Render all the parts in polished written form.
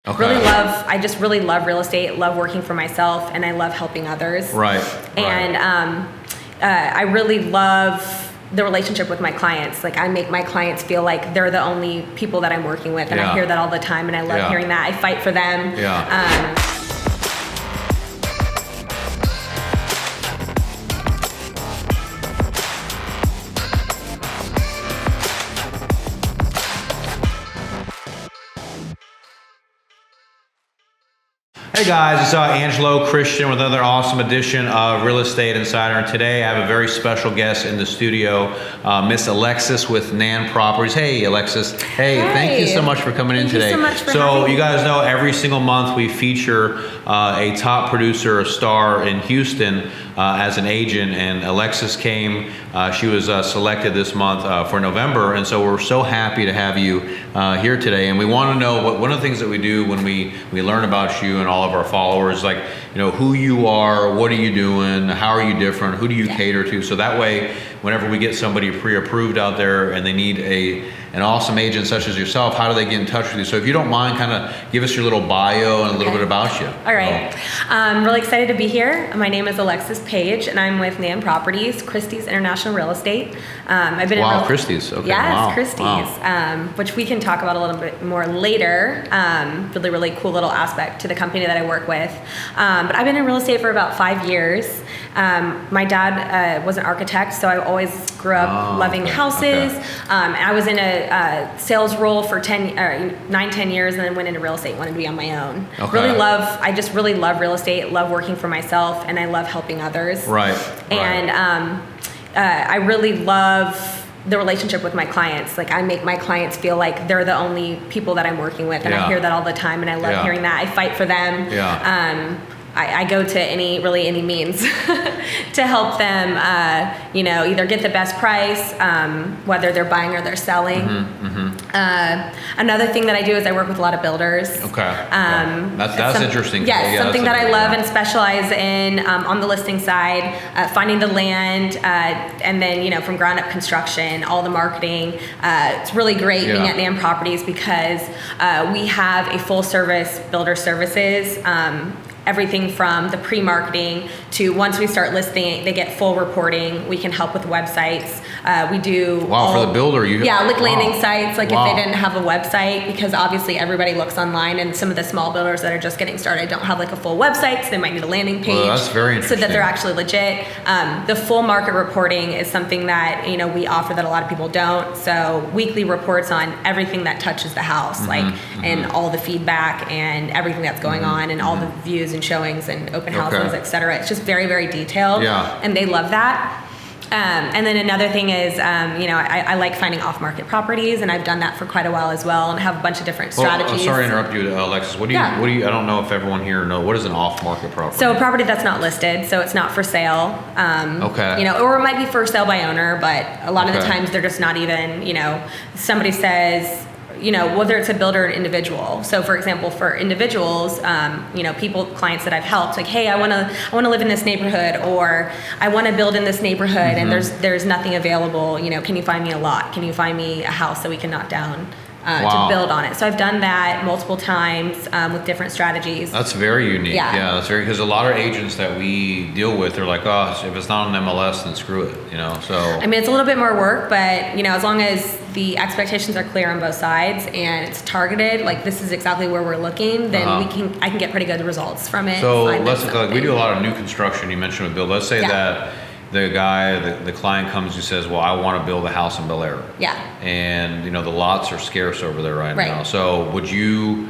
Okay. I just really love real estate, love working for myself, and I love helping others. Right. And I really love the relationship with my clients. Like, I make my clients feel like they're the only people that I'm working with, and I hear that all the time, and I love hearing that. I fight for them. Hey guys, it's Angelo Christian with another awesome edition of Real Estate Insider. And today I have a very special guest in the studio, Miss Alexis with Nan Properties. Hey Alexis. Hey, thank you so much for coming in today. Thank you so much for having me. You guys know every single month we feature a top producer, a star in Houston as an agent, and Alexis came. She was selected this month for November, and so we're so happy to have you here today. And we want to know one of the things that we do when we learn about you and all of our followers, like, you know, who you are, what are you doing, how are you different, who do you cater to, so that way whenever we get somebody pre-approved out there and they need an awesome agent such as yourself, how do they get in touch with you? So if you don't mind, kind of give us your little bio and a little bit about you. All right. I'm really excited to be here. My name is Alexis Paige, and I'm with Nan Properties, Christie's International Real Estate. I've been in Christie's. Okay. Yes, wow. Christie's, Wow. Which we can talk about a little bit more later. Really, really cool little aspect to the company that I work with. But I've been in real estate for about 5 years. My dad was an architect, so I always grew up loving houses. I was in a sales role for 9-10 years, and then went into real estate, wanted to be on my own. I just really love real estate, love working for myself, and I love helping others. Right. And I really love the relationship with my clients. Like, I make my clients feel like they're the only people that I'm working with, and I hear that all the time, and I love hearing that. I fight for them. I go to any means to help them, either get the best price, whether they're buying or they're selling. Another thing that I do is I work with a lot of builders. That's interesting. Yes, something that I love and specialize in on the listing side, finding the land, and then, from ground up construction, all the marketing. It's really great being at Nan Properties because we have a full service builder services. Everything from the pre-marketing to once we start listing, they get full reporting. We can help with websites. We do for the builder, landing sites. Like if they didn't have a website, because obviously everybody looks online, and some of the small builders that are just getting started don't have like a full website, so they might need a landing page. That's very interesting. So that they're actually legit. The full market reporting is something that we offer that a lot of people don't. So weekly reports on everything that touches the house, and all the feedback and everything that's going on, and all the views and showings and open houses, etc. It's just very, very detailed, and they love that. And then another thing is, I like finding off-market properties, and I've done that for quite a while as well, and have a bunch of different strategies. Sorry to interrupt you, Alexis. What do you? I don't know if everyone here knows. What is an off-market property? So a property that's not listed, so it's not for sale. Or it might be for sale by owner, but a lot of the times they're just not even. Somebody says, whether it's a builder or an individual. So for example, for individuals, clients that I've helped, like, hey, I want to live in this neighborhood, or I want to build in this neighborhood, and there's nothing available. Can you find me a lot? Can you find me a house that we can knock down to build on it? So I've done that multiple times with different strategies. That's very unique. Yeah, that's very, because a lot of agents that we deal with are like, oh, if it's not on MLS, then screw it. So I mean, it's a little bit more work, but as long as the expectations are clear on both sides and it's targeted, like this is exactly where we're looking, then I can get pretty good results from it. So we do a lot of new construction. You mentioned with build. Let's say that the client comes who says, well, I want to build a house in Bel Air. And the lots are scarce over there right now. So would you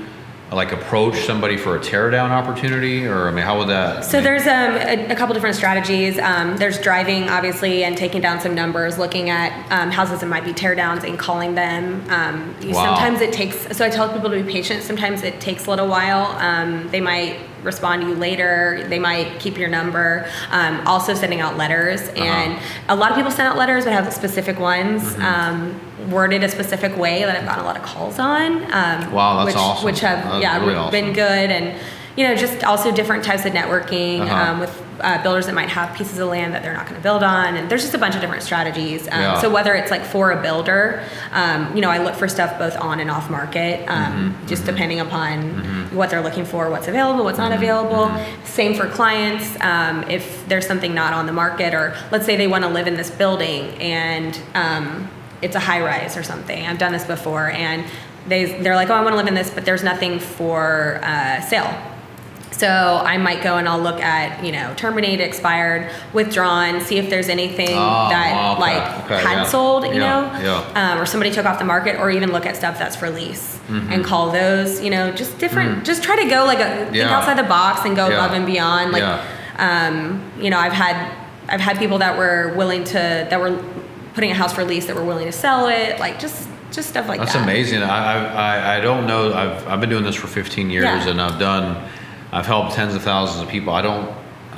approach somebody for a tear down opportunity, or how would that? So there's a couple different strategies. There's driving, obviously, and taking down some numbers, looking at houses that might be tear downs and calling them. Sometimes it takes. So I tell people to be patient. Sometimes it takes a little while. They might respond to you later. They might keep your number. Also sending out letters, and a lot of people send out letters, but have specific ones. Worded a specific way that I've gotten a lot of calls on. That's awesome. Which have really awesome. Been good, and just also different types of networking with builders that might have pieces of land that they're not going to build on, and there's just a bunch of different strategies. So whether it's like for a builder, I look for stuff both on and off market, just depending upon what they're looking for, what's available, what's not available. Same for clients. If there's something not on the market, or let's say they want to live in this building and it's a high rise or something. I've done this before, and they're like, oh, I want to live in this, but there's nothing for sale. So I might go and I'll look at, terminated, expired, withdrawn, see if there's anything had sold, or somebody took off the market, or even look at stuff that's for lease and call those, just different, just try to go think outside the box and go above and beyond. I've had people that were putting a house for lease that were willing to sell it, just stuff like that. That's amazing. I don't know. I've been doing this for 15 years, and I've helped tens of thousands of people. I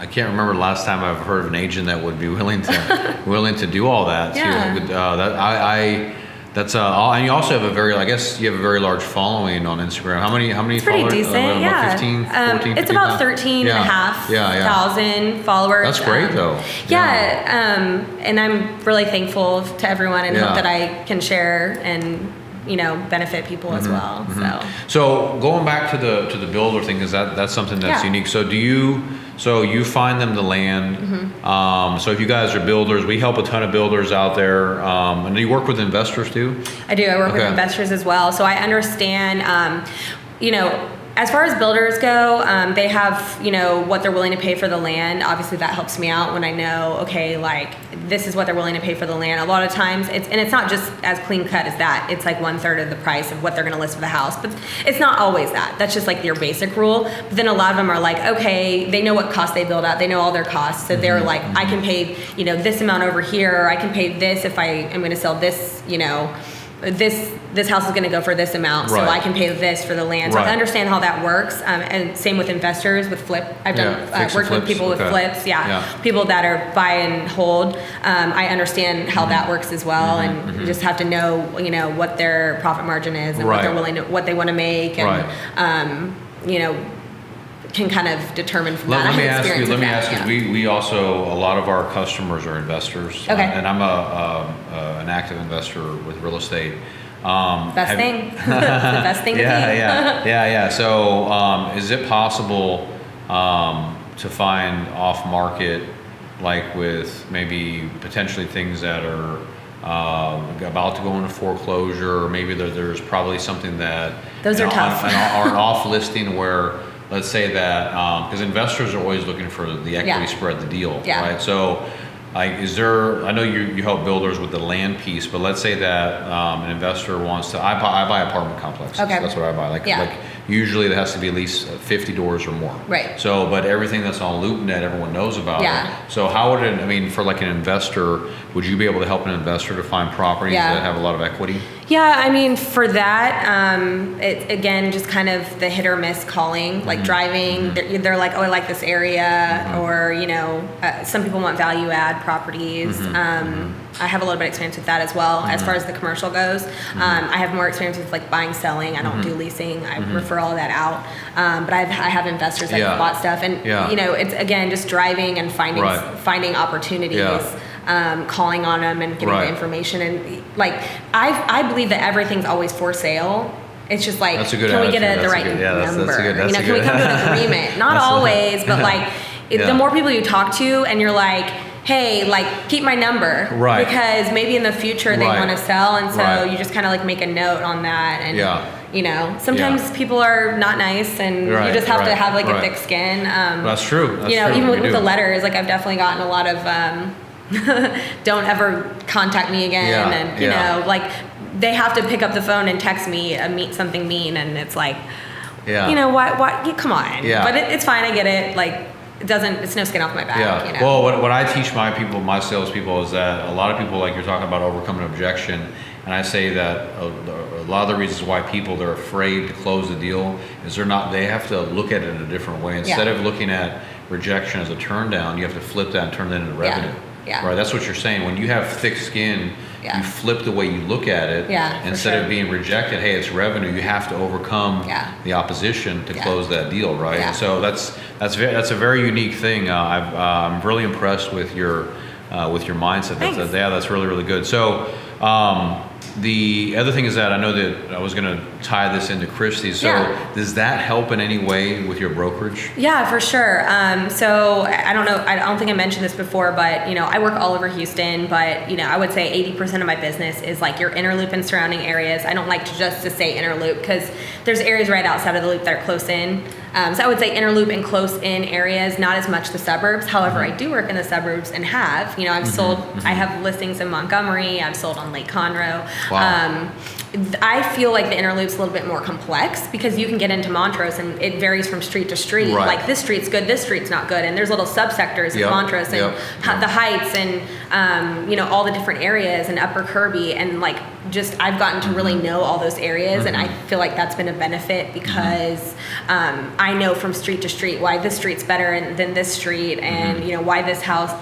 can't remember the last time I've heard of an agent that would be willing to do all that. That's and you also have I guess you have a very large following on Instagram. How many it's followers? Pretty decent, about 15, 14, it's about 13 and a half thousand followers. That's great though. And I'm really thankful to everyone, and hope that I can share and benefit people as well. So going back to the builder thing, because that's something that's unique. So you find them the land. So if you guys are builders, we help a ton of builders out there. And do you work with investors too? I do. I work with investors as well. So I understand, as far as builders go, they have, what they're willing to pay for the land. Obviously that helps me out when I know, okay, this is what they're willing to pay for the land. A lot of times it's not just as clean cut as that. It's like 1/3 of the price of what they're going to list for the house, but it's not always that. That's just like your basic rule. But then a lot of them are like, okay, they know what cost they build out. They know all their costs. So they're like, I can pay, this amount over here. I can pay this if I am going to sell this, this house is going to go for this amount, so I can pay this for the land. So I understand how that works, and same with investors with flip. I've done worked with people with flips, people that are buy and hold. I understand how that works as well, and just have to know, what their profit margin is and what they're willing to, what they want to make, and can kind of determine from that. Let me ask you. We also, a lot of our customers are investors, and I'm an active investor with real estate. Best thing. The best thing to be. So is it possible to find off market, with maybe potentially things that are about to go into foreclosure, or maybe there's probably something that those are tough, or an off listing where, let's say that, because investors are always looking for the equity spread, the deal, right? So is there, I know you help builders with the land piece, but let's say that an investor wants to, I buy apartment complexes. That's what I buy. Usually there has to be at least 50 doors or more. Right. So, but everything that's on LoopNet, everyone knows about it. So how would it, for an investor, would you be able to help an investor to find properties that have a lot of equity? Yeah, for that, it again, just kind of the hit or miss calling, driving, they're like, oh, I like this area, or, some people want value add properties. I have a little bit of experience with that as well. As far as the commercial goes, I have more experience with buying, selling. I don't do leasing. I refer all of that out. But I have investors that have bought stuff, and it's again just driving and finding opportunities. Calling on them and getting the information, and I believe that everything's always for sale. It's just can we get the right number? Can we come to an agreement? Not always, but the more people you talk to, and you're like, hey, keep my number, because maybe in the future they want to sell, and so you just kind of make a note on that, and sometimes people are not nice, and you just have to have a thick skin. That's true. That's true. Even with the letters, I've definitely gotten a lot of don't ever contact me again, and you know, they have to pick up the phone and text me something mean, and it's you know what come on, but it's fine, I get it, it's no skin off my back. You know? Well, what I teach my salespeople is that a lot of people, you're talking about, overcoming objection, and I say that a lot of the reasons why they're afraid to close the deal is they have to look at it in a different way. Instead of looking at rejection as a turn down, you have to flip that and turn that into revenue. Right, that's what you're saying. When you have thick skin, you flip the way you look at it. Instead of being rejected, hey, it's revenue. You have to overcome the opposition to close that deal, right? So that's a very unique thing. I'm really impressed with your mindset. That's really, really good. So the other thing is that I know that I was going to tie this into Christie's. So does that help in any way with your brokerage? Yeah, for sure. So I don't know. I don't think I mentioned this before, but I work all over Houston. But I would say 80% of my business is like your inner loop and surrounding areas. I don't like to say inner loop because there's areas right outside of the loop that are close in. So I would say inner loop and close in areas, not as much the suburbs. However, I do work in the suburbs and I've sold, I have listings in Montgomery, I've sold on Lake Conroe. Wow. I feel like the inner loop's a little bit more complex because you can get into Montrose and it varies from street to street. Right. Like this street's good, this street's not good. And there's little subsectors in Montrose and the Heights and, all the different areas and Upper Kirby. And I've gotten to really know all those areas. And I feel like that's been a benefit because I know from street to street why this street's better than this street and, why this house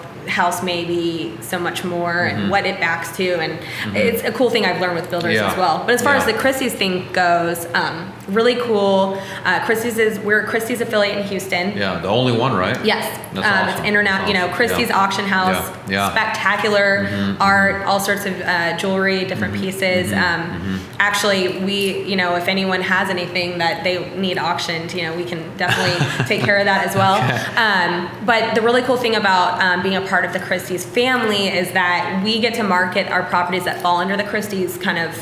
may be so much more and what it backs to, and it's a cool thing I've learned with builders as well. But as far as the Christie's thing goes, really cool. We're a Christie's affiliate in Houston. Yeah, the only one, right? Yes. That's awesome. It's international. Christie's auction house, spectacular art, all sorts of jewelry, different pieces. Actually, we, if anyone has anything that they need auctioned, we can definitely take care of that as well. But the really cool thing about being a part of the Christie's family is that we get to market our properties that fall under the Christie's kind of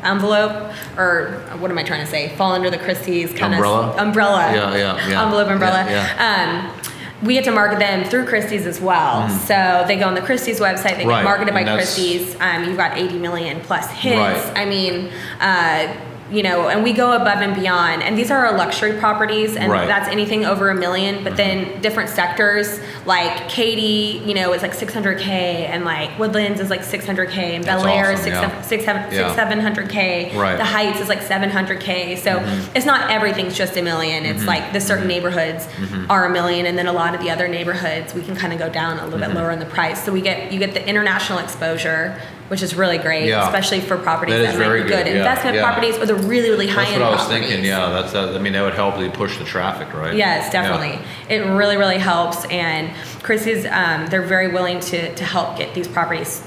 envelope, or what am I trying to say? Fall under the Christie's kind of umbrella. Envelope umbrella. We get to market them through Christie's as well. So they go on the Christie's website, they get marketed by Christie's. You've got 80 million plus hits. I mean, and we go above and beyond. And these are our luxury properties, and that's anything over $1 million. But then different sectors, like Katy, it's like 600K, and like Woodlands is like 600K, and Bel Air is 700K. The Heights is like 700K. So it's not everything's just $1 million. It's like the certain neighborhoods are $1 million, and then a lot of the other neighborhoods we can kind of go down a little bit lower in the price. So you get the international exposure, which is really great, especially for properties that might be good investment properties or the really, really high-end properties. That's what I was thinking, that would help you push the traffic, right? Yes, definitely. It really, really helps. And Christie's, they're very willing to help get these properties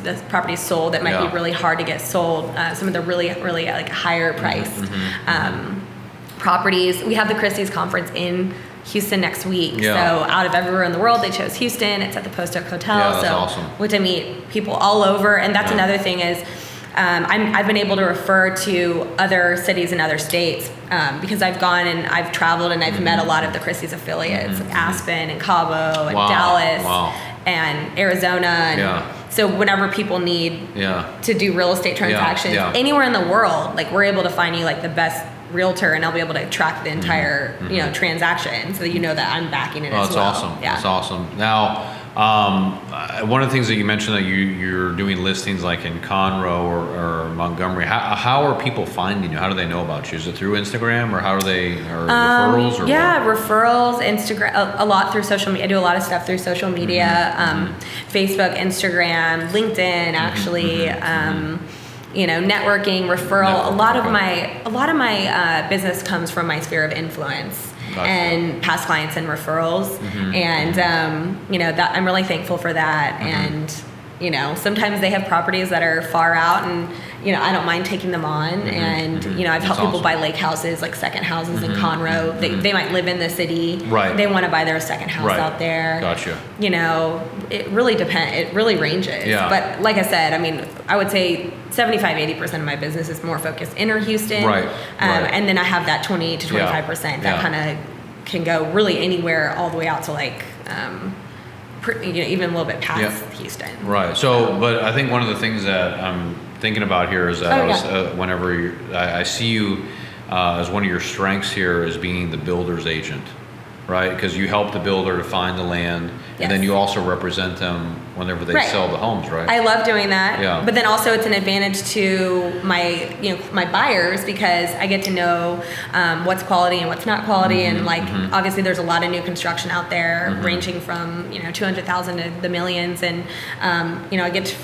sold that might be really hard to get sold. Some of the really, really higher priced properties. We have the Christie's conference in Houston next week. So out of everywhere in the world, they chose Houston. It's at the Post Oak Hotel. So awesome. Which I meet people all over. And that's another thing is I've been able to refer to other cities and other states because I've gone and I've traveled and I've met a lot of the Christie's affiliates, Aspen and Cabo and Dallas and Arizona. And so whenever people need to do real estate transactions anywhere in the world, we're able to find you the best realtor, and I'll be able to track the entire transaction so that that I'm backing it as well. That's awesome. That's awesome. Now, one of the things that you mentioned that you're doing listings like in Conroe or Montgomery. How are people finding you? How do they know about you? Is it through Instagram, or how are they, or referrals? Or referrals, Instagram, a lot through social media. I do a lot of stuff through social media, Facebook, Instagram, LinkedIn, actually. Networking, referral. A lot of my business comes from my sphere of influence and past clients and referrals, and that I'm really thankful for that. And sometimes they have properties that are far out, and I don't mind taking them on. And I've helped people buy lake houses, like second houses in Conroe. They might live in the city, they want to buy their second house out there. Gotcha. It really depends. It really ranges. But like I said, I would say 75-80% of my business is more focused inner Houston, and then I have that 20 to 25% that kind of can go really anywhere, all the way out to even a little bit past Houston. Right. So, but I think one of the things that I'm thinking about here is that I see you as one of your strengths here as being the builder's agent, right? Because you help the builder to find the land, and then you also represent them whenever they sell the homes, right? I love doing that. But then also it's an advantage to my buyers, because I get to know what's quality and what's not quality, and obviously there's a lot of new construction out there, ranging from 200,000 to the millions, and I get to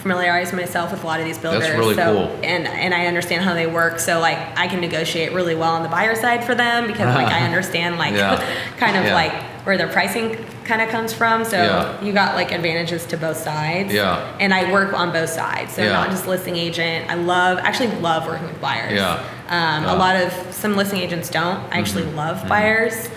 familiarize myself with a lot of these builders. That's really cool. And I understand how they work. So like I can negotiate really well on the buyer side for them because like I understand like kind of like where their pricing kind of comes from. So you got like advantages to both sides. Yeah. And I work on both sides. So not just listing agent. I actually love working with buyers. Yeah. A lot of some listing agents don't. I actually love buyers.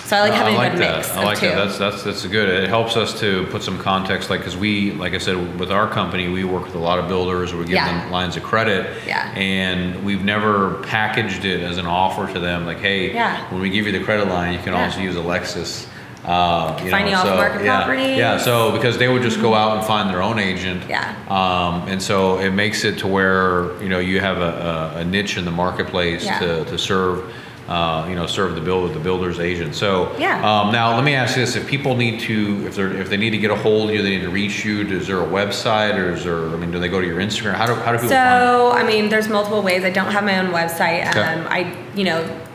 So I like having a good mix of two. That's good. It helps us to put some context, like, because we, like I said, with our company, we work with a lot of builders, or we give them lines of credit, and we've never packaged it as an offer to them, like, hey, when we give you the credit line, you can also use Alexis. Finding off-market properties. Yeah, so because they would just go out and find their own agent. And so it makes it to where, you have a niche in the marketplace to serve. Serve the builder's agent. So now let me ask you this: if people need to, if they need to get a hold of you, they need to reach you. Is there a website, or do they go to your Instagram? How do people find you? So I mean, there's multiple ways. I don't have my own website.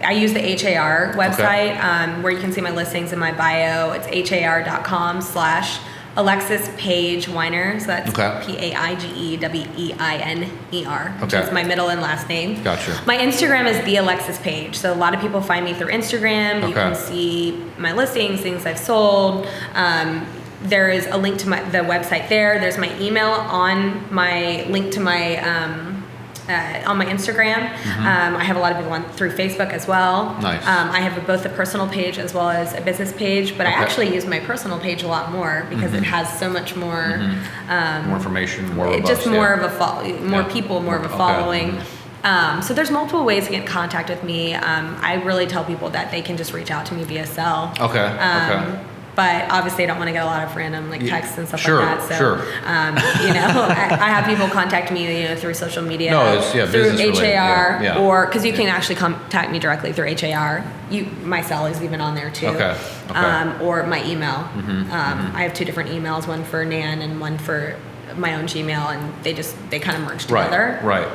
I use the HAR website where you can see my listings in my bio. It's har.com/Alexis Paige Weiner. So that's PAIGEWEINER, which is my middle and last name. Gotcha. My Instagram is the Alexis Paige. So a lot of people find me through Instagram. You can see my listings, things I've sold. There is a link to the website there. There's my email on my link to my on my Instagram. I have a lot of people through Facebook as well. Nice. I have both a personal page as well as a business page, but I actually use my personal page a lot more because it has so much more more information, more robust, just more of a more people, more of a following. So there's multiple ways to get in contact with me. I really tell people that they can just reach out to me via cell. But obviously I don't want to get a lot of random texts and stuff like that. So, I have people contact me, through social media, through HAR, or because you can actually contact me directly through HAR. My cell is even on there too. Or my email. I have two different emails, one for Nan and one for my own Gmail, and they kind of merge together. Right.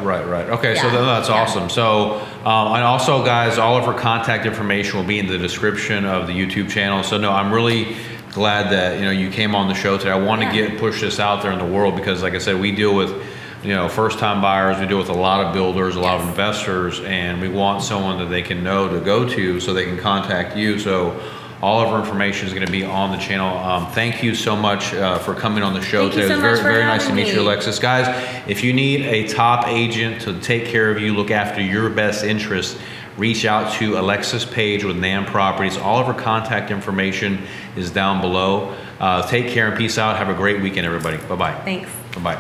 Okay, so that's awesome. So, and also, guys, all of her contact information will be in the description of the YouTube channel. So, no, I'm really glad that you came on the show today. I want to push this out there in the world because, like I said, we deal with first-time buyers. We deal with a lot of builders, a lot of investors, and we want someone that they can know to go to so they can contact you. So all of our information is going to be on the channel. Thank you so much for coming on the show today. It was very nice to meet you, Alexis. Guys, if you need a top agent to take care of you, look after your best interests, reach out to Alexis Paige with Nan Properties. All of her contact information is down below. Take care and peace out. Have a great weekend, everybody. Bye-bye. Thanks. Bye-bye.